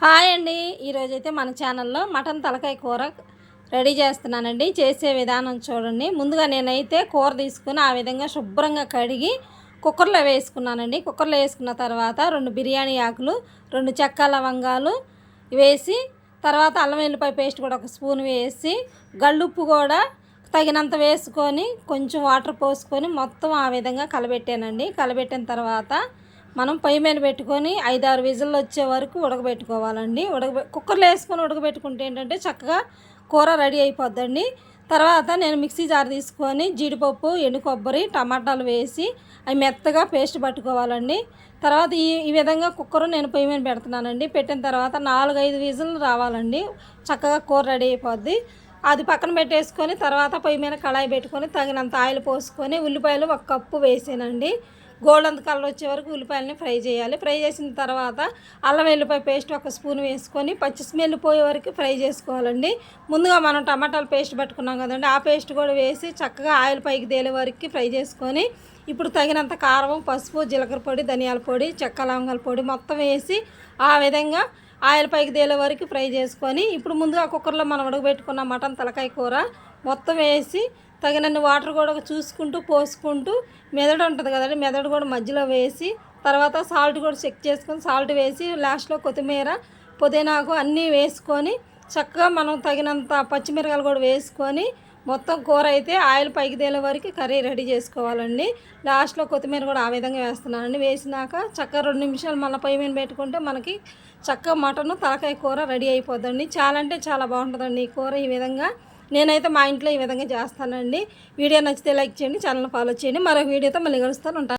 Hi అండి. ఈరోజైతే మన ఛానల్లో మటన్ తలకాయ కూర రెడీ చేస్తున్నానండి. చేసే విధానం చూడండి. ముందుగా నేనైతే కూర తీసుకుని ఆ విధంగా శుభ్రంగా కడిగి కుక్కర్లో వేసుకున్నానండి. కుక్కర్లో వేసుకున్న తర్వాత 2 బిర్యానీ ఆకులు, 2 చెక్క లవంగాలు వేసి, తర్వాత అల్లం వెల్లిపాయ పేస్ట్ కూడా 1 స్పూన్ వేసి, గళ్ళుప్పు కూడా తగినంత వేసుకొని కొంచెం వాటర్ పోసుకొని మొత్తం ఆ విధంగా కలబెట్టానండి. కలబెట్టిన తర్వాత మనం పొయ్యి మీద పెట్టుకొని 5-6 విజిల్లు వచ్చే వరకు ఉడకబెట్టుకోవాలండి. కుక్కర్లో వేసుకొని ఉడకబెట్టుకుంటే ఏంటంటే చక్కగా కూర రెడీ అయిపోద్దండి. తర్వాత నేను మిక్సీ జార్ తీసుకొని జీడిపప్పు, ఎండు కొబ్బరి, టమాటాలు వేసి అవి మెత్తగా పేస్ట్ పట్టుకోవాలండి. తర్వాత ఈ విధంగా కుక్కర్ నేను పొయ్యి మీద పెడుతున్నానండి. పెట్టిన తర్వాత 4-5 విజిల్లు రావాలండి. చక్కగా కూర రెడీ అయిపోద్ది. అది పక్కన పెట్టేసుకొని తర్వాత పొయ్యి మీద కళాయి పెట్టుకొని తగినంత ఆయిల్ పోసుకొని ఉల్లిపాయలు 1 కప్పు వేసానండి. గోల్డెన్ కలర్ వచ్చే వరకు ఉల్లిపాయలని ఫ్రై చేయాలి. ఫ్రై చేసిన తర్వాత అల్లం వెల్లిపాయ పేస్ట్ 1 స్పూన్ వేసుకొని పచ్చి స్మెల్ పోయే వరకు ఫ్రై చేసుకోవాలండి. ముందుగా మనం టమాటాలు పేస్ట్ పట్టుకున్నాం కదండి, ఆ పేస్ట్ కూడా వేసి చక్కగా ఆయిల్ పైకి తేలే వరకు ఫ్రై చేసుకొని ఇప్పుడు తగినంత కారం, పసుపు, జీలకర్ర పొడి, ధనియాల పొడి, చెక్క లవంగాల పొడి మొత్తం వేసి ఆ విధంగా ఆయిల్ పైకి తేలే వరకు ఫ్రై చేసుకొని ఇప్పుడు ముందుగా కుక్కర్లో మనం ఉడకబెట్టుకున్న మటన్ తలకాయ కూర మొత్తం వేసి తగినన్ని వాటర్ కూడా చూసుకుంటూ పోసుకుంటూ మెదడు ఉంటుంది కదండి, మెదడు కూడా మధ్యలో వేసి తర్వాత సాల్ట్ కూడా చెక్ చేసుకొని సాల్ట్ వేసి లాస్ట్లో కొత్తిమీర, పుదీనాకు అన్నీ వేసుకొని చక్కగా మనం తగినంత పచ్చిమిరకాయలు కూడా వేసుకొని మొత్తం కూర అయితే ఆయిల్ పైకి తేలే వరకు కర్రీ రెడీ చేసుకోవాలండి. లాస్ట్లో కొత్తిమీర కూడా ఆ విధంగా వేస్తున్నానండి. వేసినాక చక్కగా 2 నిమిషాలు మళ్ళీ పొయ్యి మీద పెట్టుకుంటే మనకి చక్కగా మటన్ తలకాయ కూర రెడీ అయిపోద్దండి. చాలా అంటే చాలా బాగుంటుందండి ఈ కూర. ఈ విధంగా నేనైతే మా ఇంట్లో ఈ విధంగా చేస్తానండి. వీడియో నచ్చితే లైక్ చేయండి, ఛానల్ ఫాలో చేయండి. మరొక వీడియోతో మళ్ళీ కలుస్తాను. ఉంటాను.